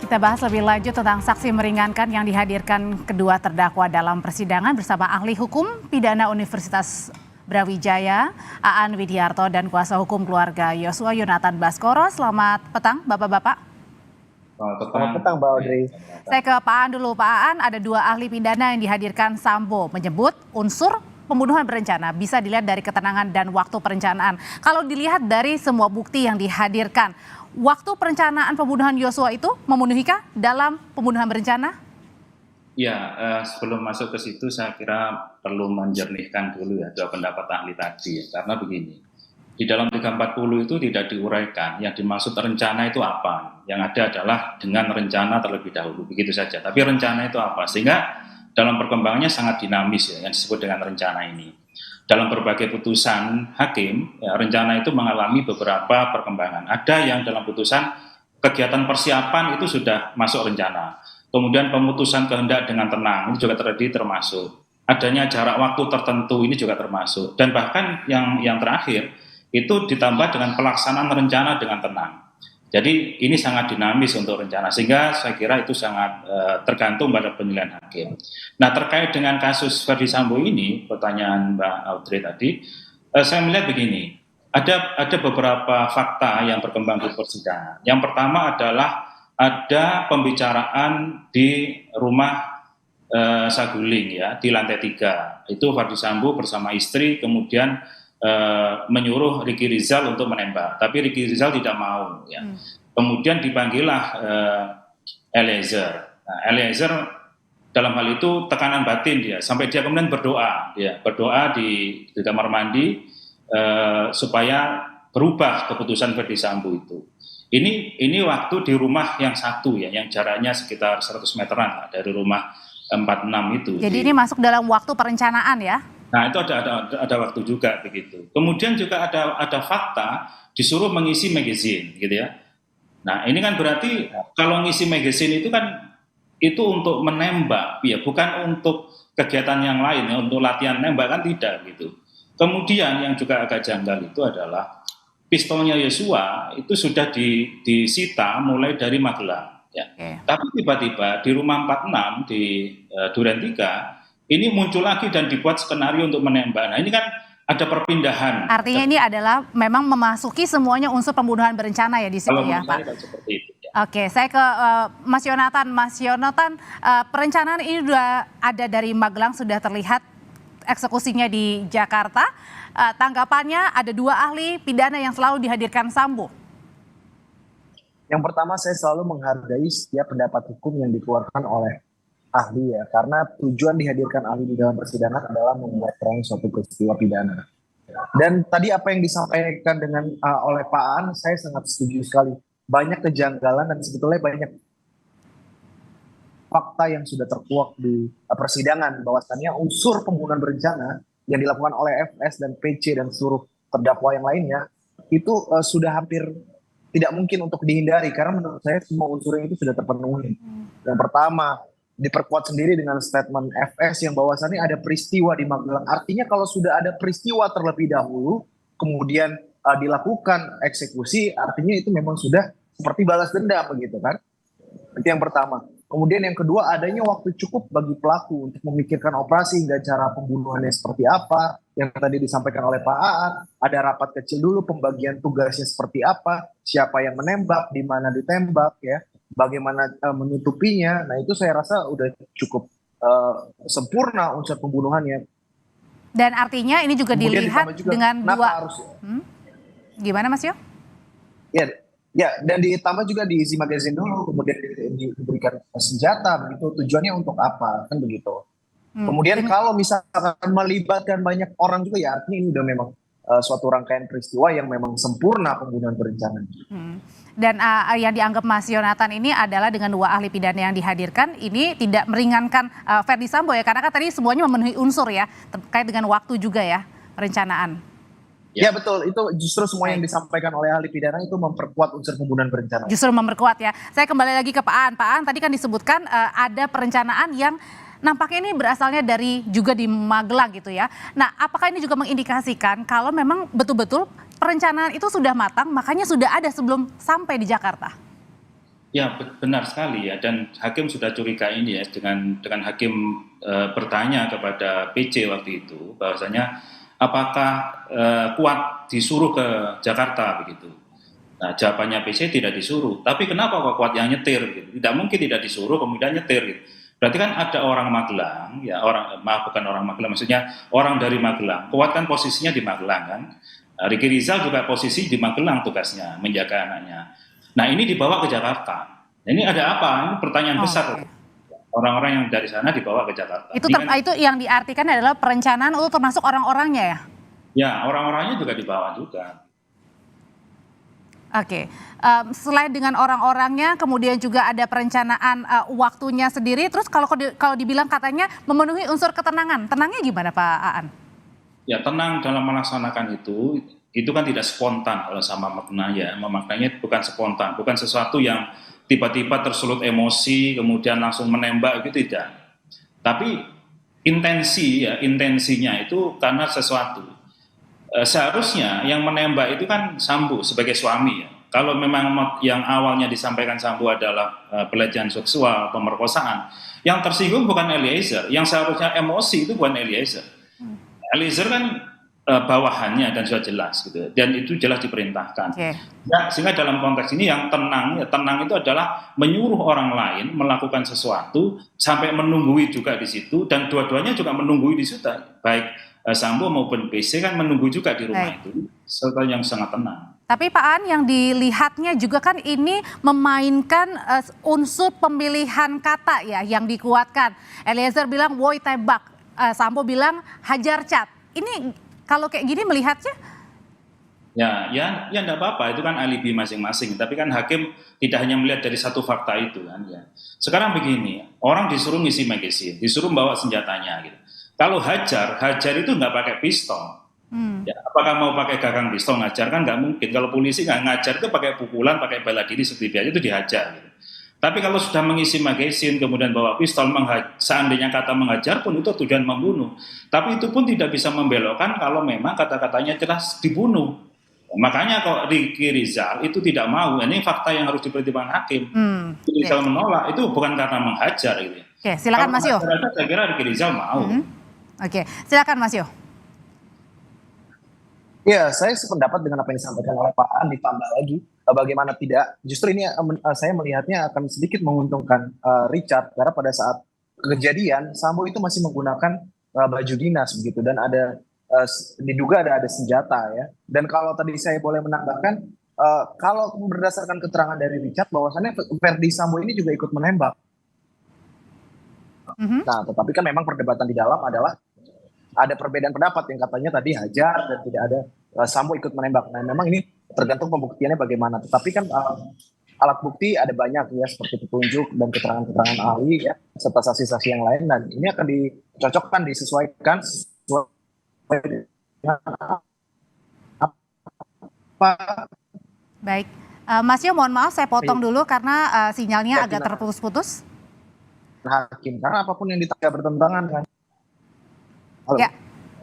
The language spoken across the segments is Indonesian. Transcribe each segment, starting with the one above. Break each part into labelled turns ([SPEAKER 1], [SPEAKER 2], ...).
[SPEAKER 1] Kita bahas lebih lanjut tentang saksi meringankan yang dihadirkan kedua terdakwa dalam persidangan bersama ahli hukum pidana Universitas Brawijaya, Aan Widiarto dan kuasa hukum keluarga Yosua Yonatan Baskoro. Selamat petang Bapak-Bapak.
[SPEAKER 2] Selamat petang Mbak Audrey.
[SPEAKER 1] Saya ke Pak Aan dulu. Pak Aan, ada dua ahli pidana yang dihadirkan Sambo menyebut unsur pembunuhan berencana bisa dilihat dari keterangan dan waktu perencanaan. Kalau dilihat dari semua bukti yang dihadirkan, waktu perencanaan pembunuhan Yosua itu memenuhikah dalam pembunuhan berencana?
[SPEAKER 3] Ya, sebelum masuk ke situ saya kira perlu menjernihkan dulu ya dua pendapat ahli tadi ya. Karena begini, di dalam 340 itu tidak diuraikan yang dimaksud rencana itu apa. Yang ada adalah dengan rencana terlebih dahulu, begitu saja. Tapi rencana itu apa? Sehingga dalam perkembangannya sangat dinamis ya, yang disebut dengan rencana ini. Dalam berbagai putusan hakim, ya, rencana itu mengalami beberapa perkembangan. Ada yang dalam putusan kegiatan persiapan itu sudah masuk rencana. Kemudian pemutusan kehendak dengan tenang, ini juga termasuk. Adanya jarak waktu tertentu, ini juga termasuk. Dan bahkan yang terakhir, itu ditambah dengan pelaksanaan rencana dengan tenang. Jadi ini sangat dinamis untuk rencana, sehingga saya kira itu sangat tergantung pada penilaian hakim. Nah, terkait dengan kasus Ferdy Sambo ini, pertanyaan Mbak Audrey tadi, saya melihat begini, ada beberapa fakta yang berkembang di persidangan. Yang pertama adalah ada pembicaraan di rumah Saguling ya, di lantai 3. Itu Ferdy Sambo bersama istri kemudian menyuruh Ricky Rizal untuk menembak, tapi Ricky Rizal tidak mau ya. Kemudian dipanggillah Eliezer. Nah, Eliezer dalam hal itu tekanan batin dia, sampai dia kemudian berdoa di kamar mandi supaya berubah keputusan Ferdy Sambo itu. Ini waktu di rumah yang satu ya, yang jaraknya sekitar 100 meteran lah, dari rumah 46 itu.
[SPEAKER 1] Jadi ini masuk dalam waktu perencanaan ya?
[SPEAKER 3] Nah, itu ada waktu juga begitu. Kemudian juga ada fakta disuruh mengisi magazine gitu ya. Nah, ini kan berarti kalau ngisi magazine itu kan itu untuk menembak ya, bukan untuk kegiatan yang lain ya, untuk latihan nembak kan tidak gitu. Kemudian yang juga agak janggal itu adalah pistolnya Yosua itu sudah disita mulai dari Magelang ya. Tapi tiba-tiba di rumah 46 di Duren 3 ini muncul lagi dan dibuat skenario untuk menembak. Nah, ini kan ada perpindahan.
[SPEAKER 1] Artinya ini adalah memang memasuki semuanya unsur pembunuhan berencana ya di situ ya, Pak?
[SPEAKER 3] Seperti itu, ya.
[SPEAKER 1] Oke, saya ke Mas Yonatan. Mas Yonatan, perencanaan ini sudah ada dari Magelang, sudah terlihat eksekusinya di Jakarta. Tanggapannya ada dua ahli pidana yang selalu dihadirkan Sambo.
[SPEAKER 2] Yang pertama, saya selalu menghargai setiap pendapat hukum yang dikeluarkan oleh ahli ya, karena tujuan dihadirkan ahli di dalam persidangan adalah membuat terang suatu peristiwa pidana. Dan tadi apa yang disampaikan oleh Pak Aan, saya sangat setuju sekali. Banyak kejanggalan dan sebetulnya banyak fakta yang sudah terkuak di persidangan, bahwasannya unsur pembunuhan berencana yang dilakukan oleh FS dan PC dan seluruh terdakwa yang lainnya itu sudah hampir tidak mungkin untuk dihindari, karena menurut saya semua unsurnya itu sudah terpenuhi. Yang pertama, diperkuat sendiri dengan statement FS yang bahwasannya ada peristiwa di Magelang. Artinya kalau sudah ada peristiwa terlebih dahulu, kemudian dilakukan eksekusi, artinya itu memang sudah seperti balas dendam begitu kan. Itu yang pertama. Kemudian yang kedua, adanya waktu cukup bagi pelaku untuk memikirkan operasi hingga cara pembunuhannya seperti apa, yang tadi disampaikan oleh Pak Aan. Ada rapat kecil dulu, pembagian tugasnya seperti apa, siapa yang menembak, di mana ditembak ya, bagaimana menutupinya. Nah, itu saya rasa udah cukup sempurna unsur pembunuhannya.
[SPEAKER 1] Dan artinya ini juga kemudian dilihat juga dengan dua. Gimana Mas Yo?
[SPEAKER 2] Ya, dan ditambah juga diisi magazine dulu, kemudian diberikan senjata, begitu. Tujuannya untuk apa, kan begitu. Kemudian kalau misalkan melibatkan banyak orang juga, ya artinya ini udah memang suatu rangkaian peristiwa yang memang sempurna pembunuhan berencana.
[SPEAKER 1] Dan yang dianggap Mas Yonatan ini adalah dengan dua ahli pidana yang dihadirkan, ini tidak meringankan Ferdy Sambo ya, karena kan tadi semuanya memenuhi unsur ya, terkait dengan waktu juga ya, perencanaan.
[SPEAKER 2] Ya betul, itu justru semua yang disampaikan oleh ahli pidana itu memperkuat unsur pembunuhan berencana.
[SPEAKER 1] Justru memperkuat ya. Saya kembali lagi ke Pak Aan. Pak Aan, tadi kan disebutkan ada perencanaan yang nampaknya ini berasalnya juga di Magelang gitu ya. Nah, apakah ini juga mengindikasikan kalau memang betul-betul perencanaan itu sudah matang, makanya sudah ada sebelum sampai di Jakarta?
[SPEAKER 3] Ya, benar sekali ya, dan hakim sudah curiga ini ya dengan hakim bertanya kepada PC waktu itu bahwasanya apakah Kuat disuruh ke Jakarta begitu. Nah, jawabannya PC tidak disuruh. Tapi kenapa kok Kuat yang nyetir? Gitu? Tidak mungkin tidak disuruh kemudian nyetir. Gitu. Berarti kan ada orang Magelang, ya bukan orang Magelang, maksudnya orang dari Magelang. Kuat kan posisinya di Magelang kan. Nah, Ricky Rizal juga posisi di Magelang tugasnya menjaga anaknya. Nah, ini dibawa ke Jakarta. Nah, ini ada apa? Ini pertanyaan besar.
[SPEAKER 1] Oke.
[SPEAKER 3] Orang-orang yang dari sana dibawa ke Jakarta.
[SPEAKER 1] Itu,
[SPEAKER 3] Ini kan,
[SPEAKER 1] itu yang diartikan adalah perencanaan untuk termasuk orang-orangnya ya?
[SPEAKER 3] ya orang-orangnya juga dibawa juga.
[SPEAKER 1] Oke, selain dengan orang-orangnya, kemudian juga ada perencanaan waktunya sendiri. Terus kalau dibilang katanya memenuhi unsur ketenangan, tenangnya gimana Pak Aan?
[SPEAKER 3] Ya tenang dalam melaksanakan itu kan tidak spontan kalau sama maknanya. Memaknanya bukan spontan, bukan sesuatu yang tiba-tiba tersulut emosi kemudian langsung menembak itu tidak. Tapi intensinya itu karena sesuatu. Seharusnya yang menembak itu kan Sambo sebagai suami ya. Kalau memang yang awalnya disampaikan Sambo adalah pelecehan seksual, pemerkosaan, yang tersinggung bukan Eliezer, yang seharusnya emosi itu bukan Eliezer. Eliezer kan bawahannya dan sudah jelas gitu, dan itu jelas diperintahkan.
[SPEAKER 1] Okay.
[SPEAKER 3] Ya, sehingga dalam konteks ini yang tenang itu adalah menyuruh orang lain melakukan sesuatu sampai menunggui juga di situ, dan dua-duanya juga menunggui di situ, baik Sambo maupun PC kan menunggu juga di rumah itu, serta yang sangat tenang.
[SPEAKER 1] Tapi Pak Aan, yang dilihatnya juga kan ini memainkan unsur pemilihan kata ya yang dikuatkan. Eliezer bilang woi tembak, Sambo bilang hajar cat. Ini kalau kayak gini melihatnya?
[SPEAKER 3] Ya enggak apa-apa, itu kan alibi masing-masing. Tapi kan hakim tidak hanya melihat dari satu fakta itu kan ya. Sekarang begini, orang disuruh ngisi magazine, disuruh bawa senjatanya gitu. Kalau hajar itu nggak pakai pistol. Ya, apakah mau pakai gagang pistol ngajar kan nggak mungkin. Kalau polisi nggak ngajar itu pakai pukulan, pakai bela diri seperti biasa itu dihajar. Gitu. Tapi kalau sudah mengisi magazine kemudian bawa pistol, seandainya kata mengajar pun itu tujuan membunuh. Tapi itu pun tidak bisa membelokkan kalau memang kata-katanya jelas dibunuh. Makanya kok Ricky Rizal itu tidak mau. Ini fakta yang harus dipertimbangkan hakim. Ricky Rizal menolak itu bukan karena menghajar. Gitu.
[SPEAKER 1] Oke, silakan Mas Yo.
[SPEAKER 3] Saya kira Ricky Rizal mau.
[SPEAKER 1] Oke, silakan Mas Yo.
[SPEAKER 2] Ya, saya sependapat dengan apa yang disampaikan oleh Pak Aan, ditambah lagi bagaimana tidak. Justru ini saya melihatnya akan sedikit menguntungkan Richard, karena pada saat kejadian Sambo itu masih menggunakan baju dinas begitu, dan ada diduga ada senjata ya. Dan kalau tadi saya boleh menambahkan, kalau berdasarkan keterangan dari Richard bahwasannya Verdi Sambo ini juga ikut menembak. Nah, tetapi kan memang perdebatan di dalam adalah ada perbedaan pendapat yang katanya tadi hajar dan tidak ada Sambo ikut menembak. Nah, memang ini tergantung pembuktiannya bagaimana. Tetapi kan alat bukti ada banyak ya, seperti petunjuk dan keterangan-keterangan ahli ya, serta saksi-saksi yang lain. Dan ini akan dicocokkan, disesuaikan apa.
[SPEAKER 1] Baik, Mas Yo, mohon maaf saya potong dulu karena sinyalnya agak terputus-putus.
[SPEAKER 2] Hakim, karena apapun yang ditanya bertentangan kan. Halo,
[SPEAKER 1] ya.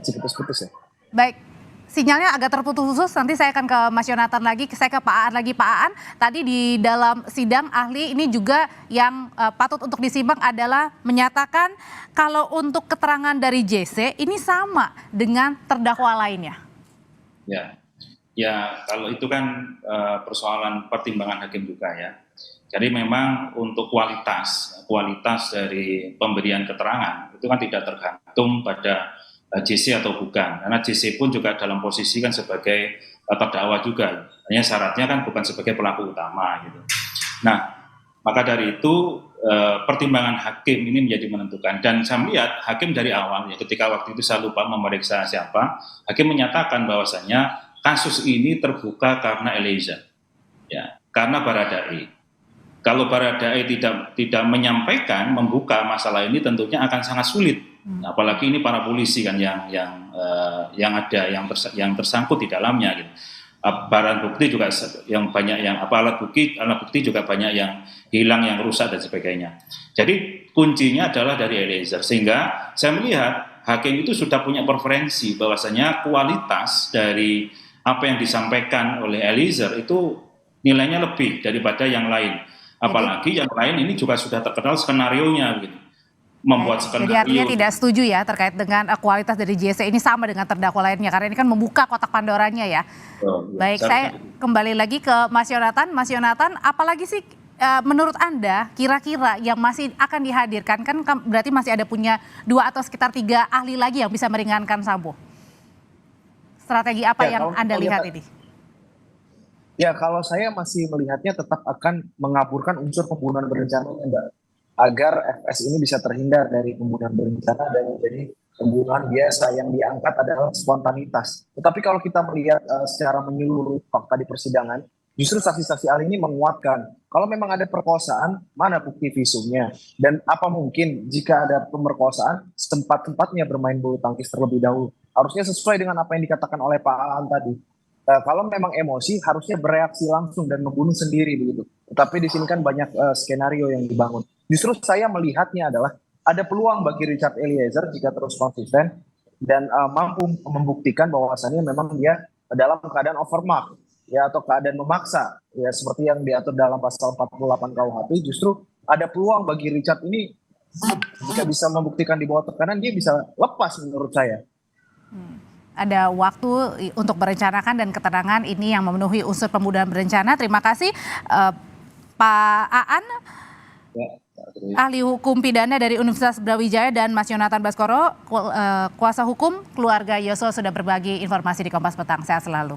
[SPEAKER 2] Masih putus-putus ya.
[SPEAKER 1] Baik, sinyalnya agak terputus-putus. Nanti saya akan ke Mas Yonatan lagi, saya ke Pak Aan lagi. Pak Aan, tadi di dalam sidang ahli ini juga yang patut untuk disimak adalah menyatakan kalau untuk keterangan dari JC ini sama dengan terdakwa lainnya.
[SPEAKER 3] Ya kalau itu kan persoalan pertimbangan hakim juga ya. Jadi memang untuk kualitas dari pemberian keterangan itu kan tidak tergantung pada JC atau bukan, karena JC pun juga dalam posisi kan sebagai terdakwa juga, hanya syaratnya kan bukan sebagai pelaku utama gitu. Nah, maka dari itu pertimbangan hakim ini menjadi menentukan, dan saya melihat hakim dari awal ya, ketika waktu itu saya lupa memeriksa siapa, hakim menyatakan bahwasanya kasus ini terbuka karena Eliezer, ya, karena Baradae. Kalau Baradae tidak menyampaikan, membuka masalah ini tentunya akan sangat sulit. Apalagi ini para polisi kan yang ada yang tersangkut di dalamnya gitu. Barang bukti juga yang banyak yang alat bukti juga banyak yang hilang, yang rusak dan sebagainya. Jadi kuncinya adalah dari Eliezer, sehingga saya melihat hakim itu sudah punya preferensi bahwasanya kualitas dari apa yang disampaikan oleh Eliezer itu nilainya lebih daripada yang lain. Apalagi yang lain ini juga sudah terkenal skenarionya gitu. Membuat
[SPEAKER 1] Jadi
[SPEAKER 3] skenario.
[SPEAKER 1] artinya tidak setuju ya terkait dengan kualitas dari JC ini sama dengan terdakwa lainnya karena ini kan membuka kotak Pandoranya ya. Baik, saya kembali lagi ke Mas Yonatan. Mas Yonatan, apalagi sih menurut Anda kira-kira yang masih akan dihadirkan, kan berarti masih ada punya 2 atau sekitar 3 ahli lagi yang bisa meringankan Sambo. Strategi apa yang Anda lihat ini?
[SPEAKER 2] Ya, kalau saya masih melihatnya tetap akan mengaburkan unsur pembunuhan berencana, Mbak, agar FS ini bisa terhindar dari pembunuhan berencana dan menjadi pembunuhan biasa yang diangkat adalah spontanitas. Tetapi kalau kita melihat secara menyeluruh fakta di persidangan, justru saksi-saksi ahli ini menguatkan kalau memang ada perkosaan, mana bukti visumnya, dan apa mungkin jika ada pemerkosaan sempat-sempatnya bermain bulu tangkis terlebih dahulu. Harusnya sesuai dengan apa yang dikatakan oleh Pak Aan tadi. Kalau memang emosi harusnya bereaksi langsung dan membunuh sendiri begitu. Tetapi di sini kan banyak skenario yang dibangun. Justru saya melihatnya adalah ada peluang bagi Richard Eliezer jika terus konsisten dan mampu membuktikan bahwasannya memang dia dalam keadaan overmark ya, atau keadaan memaksa ya, seperti yang diatur dalam pasal 48 KUHP. Justru ada peluang bagi Richard ini jika bisa membuktikan di bawah tekanan dia bisa lepas menurut saya.
[SPEAKER 1] Ada waktu untuk merencanakan dan keterangan ini yang memenuhi unsur pembunuhan berencana. Terima kasih Pak Aan, ahli hukum pidana dari Universitas Brawijaya, dan Mas Yonatan Baskoro, kuasa hukum keluarga Yosua, sudah berbagi informasi di Kompas Petang. Sehat selalu.